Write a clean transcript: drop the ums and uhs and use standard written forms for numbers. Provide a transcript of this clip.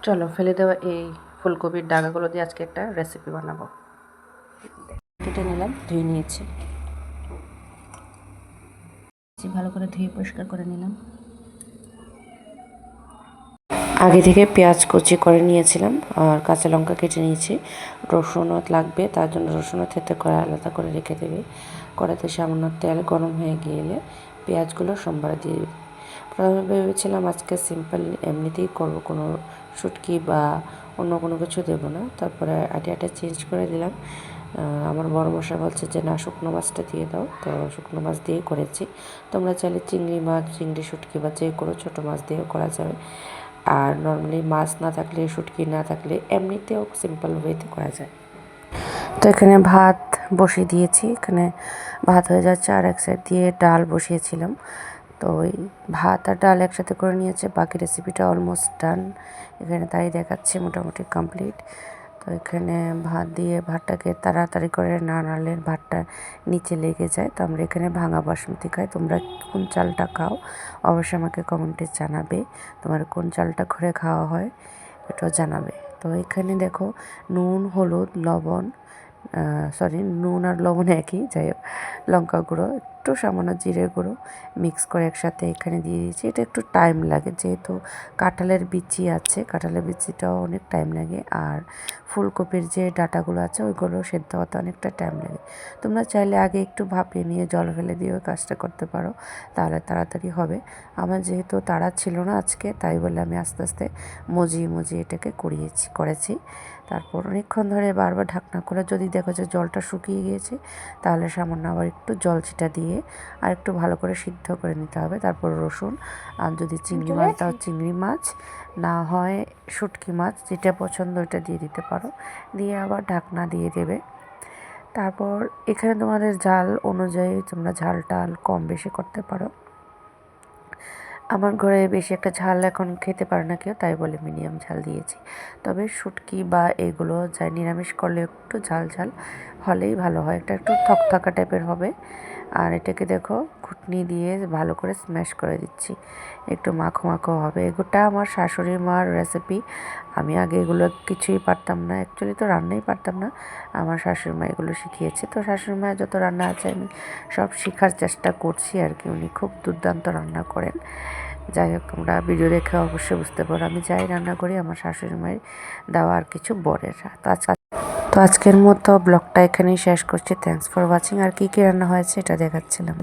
চলো ফেলে দেওয়া এই ফুলকপির ডাগাগুলো দিয়ে আজকে একটা রেসিপি বানাবো। কেটে নিলাম, ধুয়ে নিয়েছি, ভালো করে ধুয়ে পরিষ্কার করে নিলাম। আগে থেকে পেঁয়াজ কুচি করে নিয়েছিলাম আর কাঁচা লঙ্কা কেটে নিয়েছি। রসুনও লাগবে, তার জন্য রসুনও থেতে করে আলাদা করে রেখে দেবে। কড়াইতে সামান্য তেল গরম হয়ে গেলে পেঁয়াজগুলো সোমবারে দিয়ে দেবে। প্রথমে ভেবেছিলাম আজকে সিম্পল এমনিতেই করবো, কোনো শুটকি বা অন্য কোনো কিছু দেবো না। তারপরে আইডিয়াটা চেঞ্জ করে দিলাম। আমার বড় মশাই বলছে যে না, শুকনো মাছটা দিয়ে দাও, তো শুকনো মাছ দিয়েই করেছি। তোমরা চাইলে চিংড়ি মাছ, চিংড়ি শুটকি বা যে কোনো ছোটো মাছ দিয়েও করা যাবে। আর নর্মালি মাছ না থাকলে, শুটকি না থাকলে এমনিতেও সিম্পল ওয়েতে করা যায়। তো এখানে ভাত বসিয়ে দিয়েছি, এখানে ভাত হয়ে যাচ্ছে আর এক সাইড দিয়ে ডাল বসিয়েছিলাম। তো ওই ভাত আর ডাল একসাথে করে নিয়েছে, বাকি রেসিপিটা অলমোস্ট ডান। এখানে তাই দেখাচ্ছে মোটামুটি কমপ্লিট। তো এখানে ভাত দিয়ে ভাতটাকে তাড়াতাড়ি করে না নাড়লে ভাতটা নিচে লেগে যায়। তো আমরা এখানে ভাঙা বাসমতি খাই। তোমরা কোন চালটা খাও অবশ্যই আমাকে কমেন্টে জানাবে। তোমার কোন চালটা করে খাওয়া হয় এটাও জানাবে। তো এখানে দেখো নুন, হলুদ, লবণ, নুন আর লবণ একই, যাই হোক, লঙ্কা গুঁড়ো, একটু সামান্য জিরে গুঁড়ো মিক্স করে একসাথে এখানে দিয়ে দিয়েছি। এটা একটু টাইম লাগে, যেহেতু কাঁঠালের বিচি আছে, কাঁঠালের বিচিটাও অনেক টাইম লাগে। আর ফুলকপির যে ডাঁটাগুলো আছে ওইগুলো সেদ্ধ হতে অনেকটা টাইম লাগে। তোমরা চাইলে আগে একটু ভাপিয়ে নিয়ে জল ফেলে দিয়েও কাজটা করতে পারো, তাহলে তাড়াতাড়ি হবে। আমার যেহেতু তাড়া ছিল না আজকে, তাই বলে আমি আস্তে আস্তে মজিয়ে এটাকে করেছি। তারপর অনেকক্ষণ ধরে বারবার ঢাকনা করে যদি দেখো যে জলটা শুকিয়ে গিয়েছে, তাহলে সামান্য আবার একটু জল ছিটা দিয়ে আর একটু ভালো করে সিদ্ধ করে নিতে হবে। তারপর রসুন, আর যদি চিংড়ি মাছ দাও চিংড়ি মাছ, না হয় শুটকি মাছ, যেটা পছন্দ ওইটা দিয়ে দিতে পারো, দিয়ে আবার ঢাকনা দিয়ে দেবে। তারপর এখানে তোমাদের ঝাল অনুযায়ী তোমরা ঝাল টাল কম বেশি করতে পারো। আমার ঘরে বেশি একটা ঝাল এখন খেতে পারে না কেউ, তাই বলে মিডিয়াম ঝাল দিয়েছি। তবে শুটকি বা এগুলো যাই নিরামিষ করলে একটু ঝাল ঝাল হলেই ভালো হয়, এটা একটু থকথকা টাইপের হবে। আর এটাকে দেখো ঘুটনি দিয়ে ভালো করে স্ম্যাশ করে দিচ্ছি, একটু মাখো মাখো হবে। এগুলোটা আমার শাশুড়ি মার রেসিপি। আমি আগে এগুলো কিছুই পারতাম না, অ্যাকচুয়ালি তো রান্নাই পারতাম না। আমার শাশুড়ি মা এগুলো শিখিয়েছে। তো শাশুড়ি মায়ের যত রান্না আছে আমি সব শেখার চেষ্টা করছি আর কি। উনি খুব দুর্দান্ত রান্না করেন। যাই হোক, তোমরা ভিডিও দেখে অবশ্যই বুঝতে পারো আমি যাই রান্না করি আমার শাশুড়ি মায়ের দেওয়া আর কিছু বরের। তো আজকের মতো ব্লগটা এখানেই শেষ করছি। Thanks for watching. আর কী কী রান্না হয়েছে এটা দেখাচ্ছিলাম।